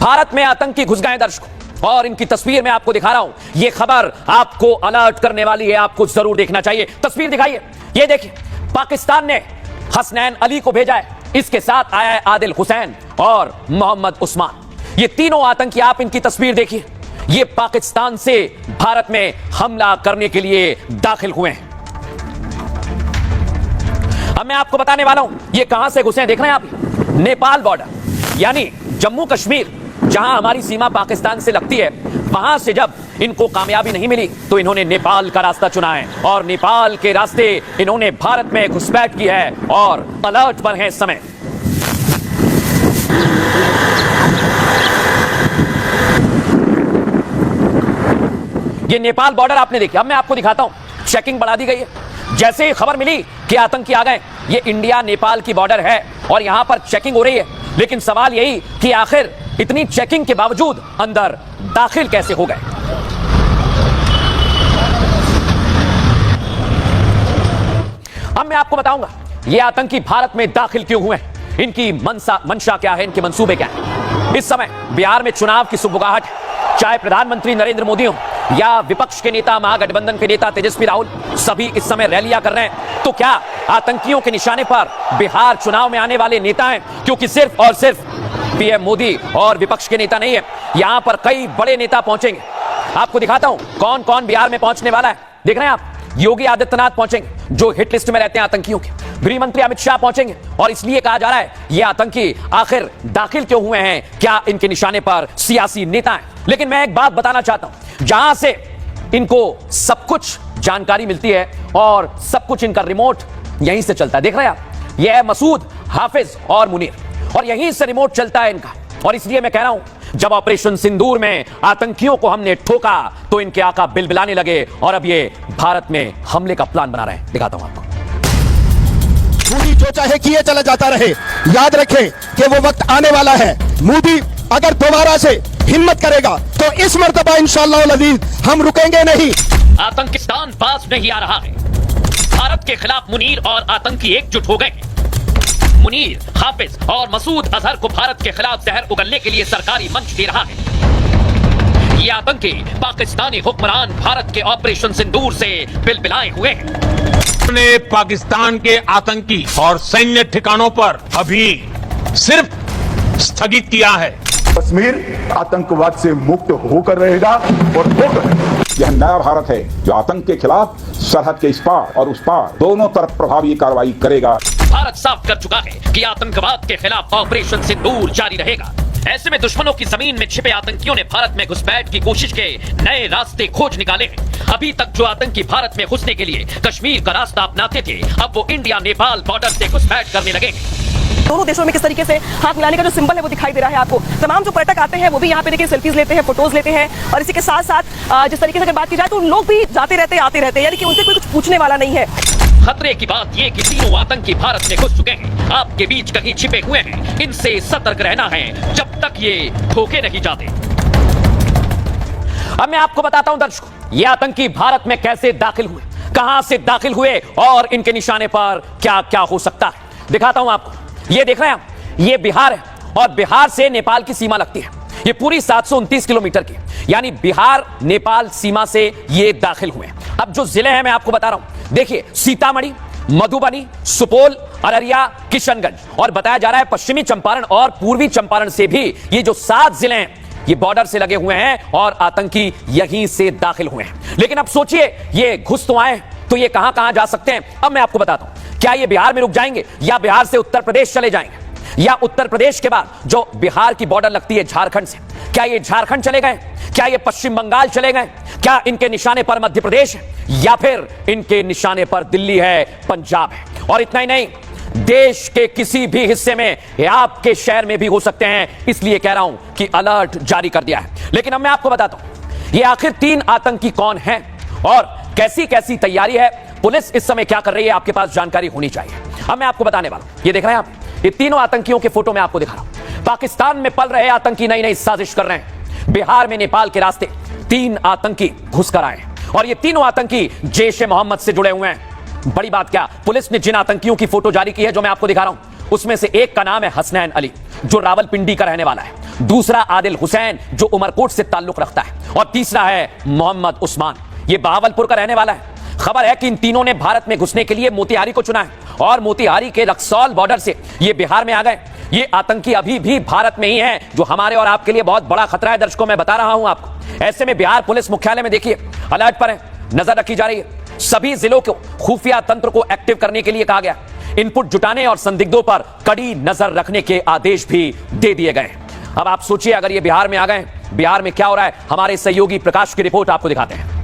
भारत में आतंकी घुस गए दर्शकों, और इनकी तस्वीर मैं आपको दिखा रहा हूं। यह खबर आपको अलर्ट करने वाली है, आपको जरूर देखना चाहिए। तस्वीर दिखाइए, ये देखिए, पाकिस्तान ने हसनैन अली को भेजा है, इसके साथ आया है आदिल हुसैन और मोहम्मद उस्मान। ये तीनों आतंकी, आप इनकी तस्वीर देखिए, ये पाकिस्तान से भारत में हमला करने के लिए दाखिल हुए हैं। अब मैं आपको बताने वाला हूं ये कहां से घुसे हैं। देख रहे हैं आप, नेपाल बॉर्डर, यानी जम्मू कश्मीर, जहां हमारी सीमा पाकिस्तान से लगती है, वहां से जब इनको कामयाबी नहीं मिली तो इन्होंने नेपाल का रास्ता चुना है, और नेपाल के रास्ते इन्होंने भारत में घुसपैठ की है और अलर्ट पर हैं इस समय। ये नेपाल बॉर्डर आपने देखा। अब मैं आपको दिखाता हूं, चेकिंग बढ़ा दी गई है। जैसे ही खबर मिली कि आतंकी आ गए, ये इंडिया नेपाल की बॉर्डर है और यहां पर चेकिंग हो रही है, लेकिन सवाल यही कि आखिर इतनी चेकिंग के बावजूद अंदर दाखिल कैसे हो गए। अब मैं आपको बताऊंगा ये आतंकी भारत में दाखिल क्यों हुए, इनकी मंशा क्या है, इनके मंसूबे क्या है। इस समय बिहार में चुनाव की सुगबुगाहट है। चाहे प्रधानमंत्री नरेंद्र मोदी हो या विपक्ष के नेता, महागठबंधन के नेता तेजस्वी राहुल, सभी इस समय रैलियां कर रहे हैं। तो क्या आतंकियों के निशाने पर बिहार चुनाव में आने वाले नेता हैं? क्योंकि सिर्फ और सिर्फ पीएम मोदी और विपक्ष के नेता नहीं है, यहां पर कई बड़े नेता पहुंचेंगे। आपको दिखाता हूं कौन कौन बिहार में पहुंचने वाला है। देख रहे हैं आप, योगी आदित्यनाथ पहुंचेंगे, जो हिट लिस्ट में रहते हैं आतंकियों के। गृह मंत्री अमित शाह पहुंचेंगे, और इसलिए कहा जा रहा है ये आतंकी आखिर दाखिल क्यों हुए हैं, क्या इनके निशाने पर सियासी नेता हैं। लेकिन मैं एक बात बताना चाहता हूं, जहां से इनको सब कुछ जानकारी मिलती है और सब कुछ इनका रिमोट यहीं से चलता है। देख रहे हैं आप, यह है मसूद, हाफिज और मुनीर, और यहीं से रिमोट चलता है इनका। और इसलिए मैं कह रहा हूं, जब ऑपरेशन सिंदूर में आतंकियों को हमने ठोका तो इनके आका बिलबिलाने लगे, और अब ये भारत में हमले का प्लान बना रहे हैं। दिखाता हूं आपको। मोदी जो चाहे किए चला जाता रहे, याद रखें कि वो वक्त आने वाला है। मोदी अगर दोबारा से हिम्मत करेगा तो इस मर्तबा इंशाअल्लाह अज़ीज हम रुकेंगे नहीं। आतंकिस्तान पास नहीं आ रहा है। भारत के खिलाफ मुनीर और आतंकी एकजुट हो गए। मुनीर, हाफिज और मसूद अजहर को भारत के खिलाफ जहर उगलने के लिए सरकारी मंच दे रहा है। ये आतंकी पाकिस्तानी हुक्मरान भारत के ऑपरेशन सिंदूर से बिलबिलाए हुए हैं। ने पाकिस्तान के आतंकी और सैन्य ठिकानों पर अभी सिर्फ स्थगित किया है। कश्मीर आतंकवाद से मुक्त होकर रहेगा, और होकर यह नया भारत है जो आतंक के खिलाफ सरहद के इस पार और उस पार दोनों तरफ प्रभावी कार्रवाई करेगा। भारत साफ कर चुका है कि आतंकवाद के खिलाफ ऑपरेशन सिंदूर जारी रहेगा। ऐसे में दुश्मनों की जमीन में छिपे आतंकियों ने भारत में घुसपैठ की कोशिश के नए रास्ते खोज निकाले हैं। अभी तक जो आतंकी भारत में घुसने के लिए कश्मीर का रास्ता अपनाते थे, अब वो इंडिया नेपाल बॉर्डर से घुसपैठ करने लगेंगे। दोनों देशों में किस तरीके से हाथ मिलाने का जो सिंबल है वो दिखाई दे रहा है आपको। तमाम जो पर्यटक आते हैं वो भी यहाँ पे देखिए सेल्फीज लेते हैं, फोटोज लेते हैं, और इसी के साथ साथ जिस तरीके से अगर बात की जाए तो लोग भी जाते रहते आते रहते हैं, यानी कि उनसे कोई कुछ पूछने वाला नहीं है। खतरे की बात ये कि तीनों आतंकी भारत में घुस चुके हैं, आपके बीच कहीं छिपे हुए हैं। इनसे सतर्क रहना है जब तक ये ठोके नहीं जाते। अब मैं आपको बताता हूं दर्शकों, ये आतंकी भारत में कैसे दाखिल हुए, कहां से दाखिल हुए, और इनके निशाने पर क्या क्या हो सकता है। दिखाता हूं आपको। ये देख रहे हैं आप, ये बिहार है, और बिहार से नेपाल की सीमा लगती है। ये पूरी 729 किलोमीटर की, यानी बिहार नेपाल सीमा से ये दाखिल हुए। अब जो जिले हैं मैं आपको बता रहा हूं, देखिए, सीतामढ़ी, मधुबनी, सुपौल, अररिया, किशनगंज, और बताया जा रहा है पश्चिमी चंपारण और पूर्वी चंपारण से भी ये जो 7 जिले हैं ये बॉर्डर से लगे हुए हैं, और आतंकी यहीं से दाखिल हुए हैं। लेकिन अब सोचिए, ये घुस तो आए तो ये कहां कहां जा सकते हैं। अब मैं आपको बताता हूं, क्या ये बिहार में रुक जाएंगे, या बिहार से उत्तर प्रदेश चले जाएंगे, या उत्तर प्रदेश के बाद जो बिहार की बॉर्डर लगती है झारखंड से, क्या ये झारखंड चले गए, क्या ये पश्चिम बंगाल चले गए, क्या इनके निशाने पर मध्य प्रदेश है, या फिर इनके निशाने पर दिल्ली है, पंजाब है। और इतना ही नहीं, देश के किसी भी हिस्से में या आपके शहर में भी हो सकते हैं। इसलिए कह रहा हूं कि अलर्ट जारी कर दिया है। लेकिन अब मैं आपको बताता हूं ये आखिर 3 आतंकी कौन हैं और कैसी कैसी तैयारी है, पुलिस इस समय क्या कर रही है, आपके पास जानकारी होनी चाहिए। अब मैं आपको बताने वाला हूं। ये देख रहे हैं आप, ये तीनों आतंकियों के फोटो मैं आपको दिखा रहा हूं। पाकिस्तान में पल रहे आतंकी नई नई साजिश कर रहे हैं। बिहार में नेपाल के रास्ते 3 आतंकी घुसकर आए हैं, और ये तीनों आतंकी जैश ए मोहम्मद से जुड़े हुए हैं। बड़ी बात क्या, पुलिस ने जिन आतंकियों की फोटो जारी की है जो मैं आपको दिखा रहा हूं, उसमें से एक का नाम है हसनैन अली, जो रावलपिंडी का रहने वाला है। दूसरा आदिल हुसैन जो उमरकोट से ताल्लुक रखता है, और तीसरा है मोहम्मद उस्मान, ये बहावलपुर का रहने वाला है। खबर है कि इन तीनों ने भारत में घुसने के लिए मोतिहारी को चुना है और मोतिहारी के रक्सौल बॉर्डर से ये बिहार में आ गए। ये आतंकी अभी भी भारत में ही हैं, जो हमारे और आपके लिए बहुत बड़ा खतरा है। दर्शकों, मैं बता रहा हूं आपको। ऐसे में बिहार पुलिस मुख्यालय में देखिए अलर्ट पर है, नजर रखी जा रही है। सभी जिलों को खुफिया तंत्र को एक्टिव करने के लिए कहा गया। इनपुट जुटाने और संदिग्धों पर कड़ी नजर रखने के आदेश भी दे दिए गए। अब आप सोचिए, अगर ये बिहार में आ गए, बिहार में क्या हो रहा है। हमारे सहयोगी प्रकाश की रिपोर्ट आपको दिखाते हैं।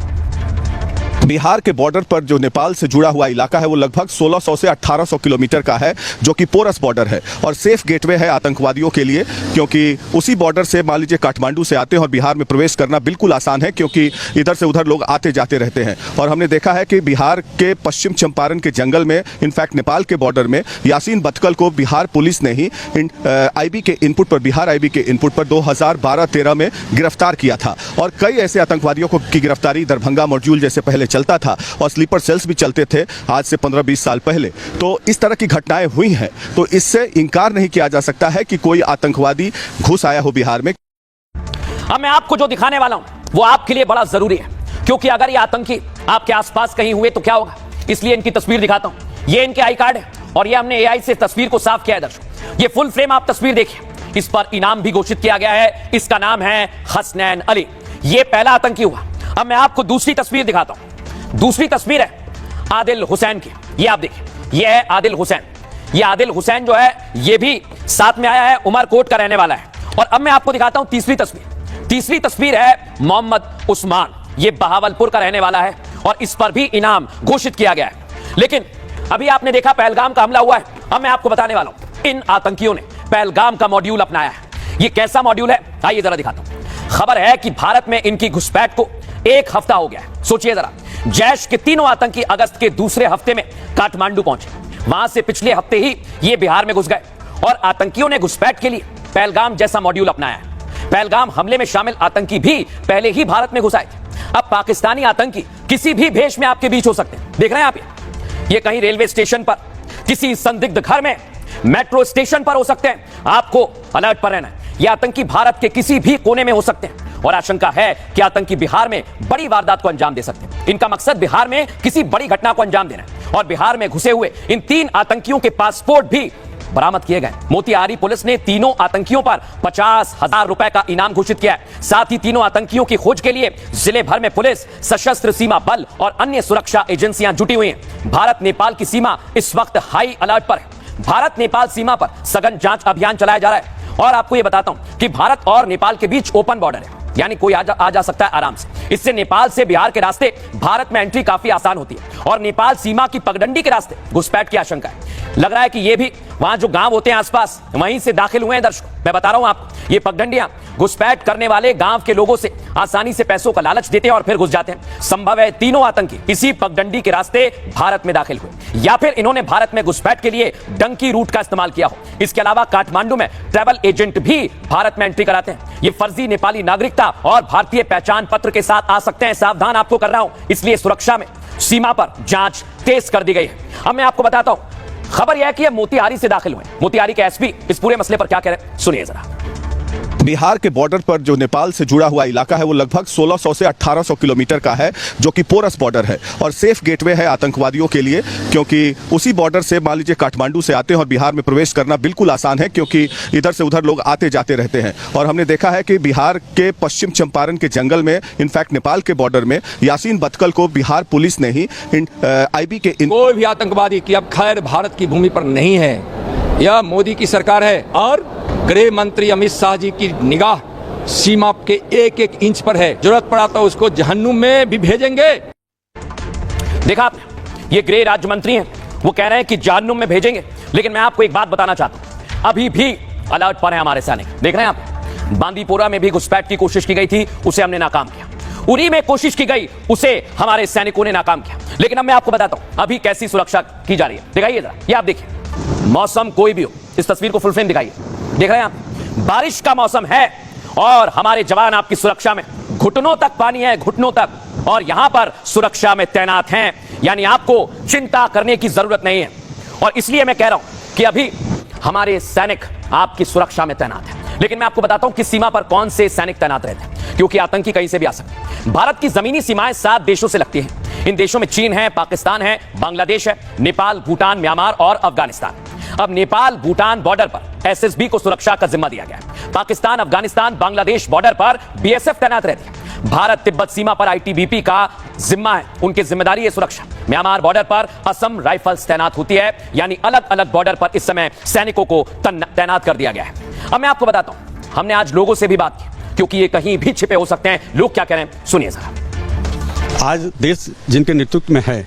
बिहार के बॉर्डर पर जो नेपाल से जुड़ा हुआ इलाका है वो लगभग 1600 से 1800 किलोमीटर का है, जो कि पोरस बॉर्डर है और सेफ गेटवे है आतंकवादियों के लिए, क्योंकि उसी बॉर्डर से मान लीजिए काठमांडू से आते हैं और बिहार में प्रवेश करना बिल्कुल आसान है, क्योंकि इधर से उधर लोग आते जाते रहते हैं। और हमने देखा है कि बिहार के पश्चिम चंपारण के जंगल में, इनफैक्ट नेपाल के बॉर्डर में, यासीन बतकल को बिहार पुलिस ने ही आईबी के इनपुट पर, बिहार आईबी के इनपुट पर 2012-13 में गिरफ्तार किया था। और कई ऐसे आतंकवादियों की गिरफ्तारी दरभंगा मॉड्यूल जैसे पहले चलता था और स्लीपर सेल्स भी चलते थे आज से 15-20 साल पहले। तो इस तरह की घटनाएं हुई हैं, तो इससे इंकार नहीं किया जा सकता है कि कोई आतंकवादी घुस आया हो बिहार में। अब मैं आपको जो दिखाने वाला हूं वो आपके लिए बड़ा जरूरी है, क्योंकि अगर ये आतंकी आपके आसपास कहीं हुए तो क्या होगा। इसलिए इनकी तस्वीर दिखाता हूं। ये इनके आई कार्ड है और ये हमने एआई से तस्वीर को साफ किया है। दर्शकों, ये फुल फ्रेम आप तस्वीर देखिए। इस पर इनाम भी घोषित किया गया है। इसका नाम है हसनैन अली। ये पहला आतंकी हुआ। अब मैं आपको दूसरी तस्वीर दिखाता हूं। दूसरी तस्वीर है आदिल हुसैन की। ये आप देखिए, ये है आदिल हुसैन। ये आदिल हुसैन जो है ये भी साथ में आया है, उमरकोट का रहने वाला है। और अब मैं आपको दिखाता हूं तीसरी तस्वीर। तीसरी तस्वीर है मोहम्मद उस्मान। ये बहावलपुर का रहने वाला है और इस पर भी इनाम घोषित किया गया है। लेकिन अभी आपने देखा पहलगाम का हमला हुआ है। अब मैं आपको बताने वाला हूं, इन आतंकियों ने पहलगाम का मॉड्यूल अपनाया है। ये कैसा मॉड्यूल है, आइए जरा दिखाता हूं। खबर है कि भारत में इनकी घुसपैठ को 1 हफ्ता हो गया है। सोचिए जरा, जैश के तीनों आतंकी अगस्त के दूसरे हफ्ते में काठमांडू पहुंचे। वहां से पिछले हफ्ते ही ये बिहार में घुस गए और आतंकियों ने घुसपैठ के लिए पहलगाम जैसा मॉड्यूल अपनाया है। पहलगाम हमले में शामिल आतंकी भी पहले ही भारत में घुस आए थे। अब पाकिस्तानी आतंकी किसी भी भेष में आपके बीच हो सकते हैं। देख रहे हैं आप, ये कहीं रेलवे स्टेशन पर, किसी संदिग्ध घर में, मेट्रो स्टेशन पर हो सकते हैं। आपको अलर्ट पर रहना है। ये आतंकी भारत के किसी भी कोने में हो सकते हैं और आशंका है कि आतंकी बिहार में बड़ी वारदात को अंजाम दे सकते हैं। इनका मकसद बिहार में किसी बड़ी घटना को अंजाम देना है। और बिहार में घुसे हुए इन 3 आतंकियों के पासपोर्ट भी बरामद किए गए। मोतिहारी पुलिस ने तीनों आतंकियों पर 50,000 रुपए का इनाम घोषित किया है। साथ ही तीनों आतंकियों की खोज के लिए जिले भर में पुलिस, सशस्त्र सीमा बल और अन्य सुरक्षा एजेंसियां जुटी हुई हैं। भारत नेपाल की सीमा इस वक्त हाई अलर्ट पर है। भारत नेपाल सीमा पर सघन जांच अभियान चलाया जा रहा है। और आपको यह बताता हूं कि भारत और नेपाल के बीच ओपन बॉर्डर है, यानी कोई आ जा सकता है आराम से। इससे नेपाल से बिहार के रास्ते भारत में एंट्री काफी आसान होती है और नेपाल सीमा की पगडंडी के रास्ते घुसपैठ की आशंका है। लग रहा है कि ये भी वहां जो गांव होते हैं आसपास, वहीं से दाखिल हुए हैं। दर्शकों, मैं बता रहा हूं आपको, ये पगडंडियां घुसपैठ करने वाले गांव के लोगों से आसानी से पैसों का लालच देते हैं और फिर घुस जाते हैं। संभव है तीनों आतंकी इसी पगडंडी के रास्ते भारत में दाखिल हुए, या फिर इन्होंने भारत में घुसपैठ के लिए डंकी रूट का इस्तेमाल किया हो। इसके अलावा काठमांडू में ट्रैवल एजेंट भी भारत में एंट्री कराते हैं। ये फर्जी नेपाली नागरिकता और भारतीय पहचान पत्र के साथ आ सकते हैं। सावधान आपको कर रहा हूं, इसलिए सुरक्षा में सीमा पर जांच तेज कर दी गई है। अब मैं आपको बताता हूं, खबर यह है कि ये मोतिहारी से दाखिल हुए। मोतिहारी के एसपी इस पूरे मसले पर क्या कह रहे हैं, सुनिए जरा। बिहार के बॉर्डर पर जो नेपाल से जुड़ा हुआ इलाका है वो लगभग 1600 से 1800 किलोमीटर का है, जो कि पोरस बॉर्डर है और सेफ गेटवे है आतंकवादियों के लिए, क्योंकि उसी बॉर्डर से मान लीजिए काठमांडू से आते हैं और बिहार में प्रवेश करना बिल्कुल आसान है, क्योंकि इधर से उधर लोग आते जाते रहते हैं। और हमने देखा है कि बिहार के पश्चिम चंपारण के जंगल में, इनफैक्ट नेपाल के बॉर्डर में, यासीन बतकल को बिहार पुलिस ने ही आईबी के कोई भी आतंकवादी की अब खैर भारत की भूमि पर नहीं है। यह मोदी की सरकार है और गृह मंत्री अमित शाह जी की निगाह सीमा के एक एक इंच पर है। जरूरत पड़ा तो उसको जहन्नुम में भी भेजेंगे। देखा आपने, ये गृह राज्य मंत्री हैं, वो कह रहे हैं कि जहन्नुम में भेजेंगे। लेकिन मैं आपको एक बात बताना चाहता हूं, अभी भी अलर्ट पर है हमारे सैनिक। देख रहे हैं आप, बांदीपोरा में भी घुसपैठ की कोशिश की गई थी, उसे हमने नाकाम किया। उरी में कोशिश की गई, उसे हमारे सैनिकों ने नाकाम किया। लेकिन अब मैं आपको बताता हूं अभी कैसी सुरक्षा की जा रही है। दिखाइए जरा, ये आप देखिए, मौसम कोई भी हो, इस तस्वीर को फुल फ्रेम दिखाइए। देख रहे हैं आप, बारिश का मौसम है और हमारे जवान आपकी सुरक्षा में, घुटनों तक पानी है, घुटनों तक, और यहां पर सुरक्षा में तैनात हैं। यानी आपको चिंता करने की जरूरत नहीं है। और इसलिए मैं कह रहा हूं कि अभी हमारे सैनिक आपकी सुरक्षा में तैनात हैं। लेकिन मैं आपको बताता हूं कि सीमा पर कौन से सैनिक तैनात रहते हैं, क्योंकि आतंकी कहीं से भी आ सकते हैं। भारत की जमीनी सीमाएं 7 देशों से लगती हैं। इन देशों में चीन है, पाकिस्तान है, बांग्लादेश है, नेपाल, भूटान, म्यांमार और अफगानिस्तान। अब नेपाल भूटान बॉर्डर पर एसएसबी को सुरक्षा का जिम्मा दिया गया है। पाकिस्तान, अफगानिस्तान, बांग्लादेश बॉर्डर पर बीएसएफ तैनात रहती है। भारत तिब्बत सीमा पर आईटीबीपी का जिम्मा है, उनकी जिम्मेदारी है सुरक्षा। म्यांमार बॉर्डर पर असम राइफल्स तैनात होती है, यानी अलग अलग बॉर्डर पर इस समय सैनिकों को तैनात कर दिया गया है। अब मैं आपको बताता हूं, हमने आज लोगों से भी बात की, क्योंकि ये कहीं भी छिपे हो सकते हैं। लोग क्या कह रहे हैं, सुनिए जरा। आज देश जिनके नेतृत्व में है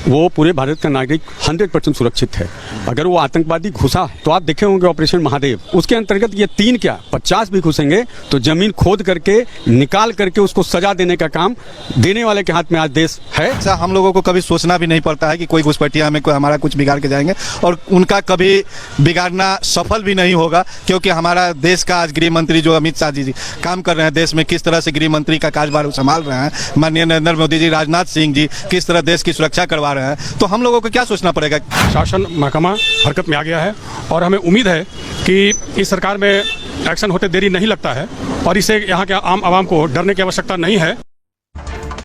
वो पूरे भारत का नागरिक 100% सुरक्षित है। अगर वो आतंकवादी घुसा है तो आप देखे होंगे ऑपरेशन महादेव, उसके अंतर्गत ये 3 क्या 50 भी घुसेंगे तो जमीन खोद करके निकाल करके उसको सजा देने का काम देने वाले के हाथ में आज देश है। ऐसा हम लोगों को कभी सोचना भी नहीं पड़ता है कि कोई घुसपैठिया में कोई हमारा कुछ बिगाड़ के जाएंगे, और उनका कभी बिगाड़ना सफल भी नहीं होगा, क्योंकि हमारा देश का आज गृह मंत्री जो अमित शाह जी काम कर रहे हैं, देश में किस तरह से गृह मंत्री का कार्यभार संभाल रहे हैं, माननीय नरेंद्र मोदी जी, राजनाथ सिंह जी किस तरह देश की सुरक्षा करवा रहे हैं, तो हम लोगों को क्या सोचना पड़ेगा। शासन महकमा हरकत में आ गया है और हमें उम्मीद है कि इस सरकार में एक्शन होते देरी नहीं लगता है और इसे यहाँ के आम आवाम को डरने की आवश्यकता नहीं है।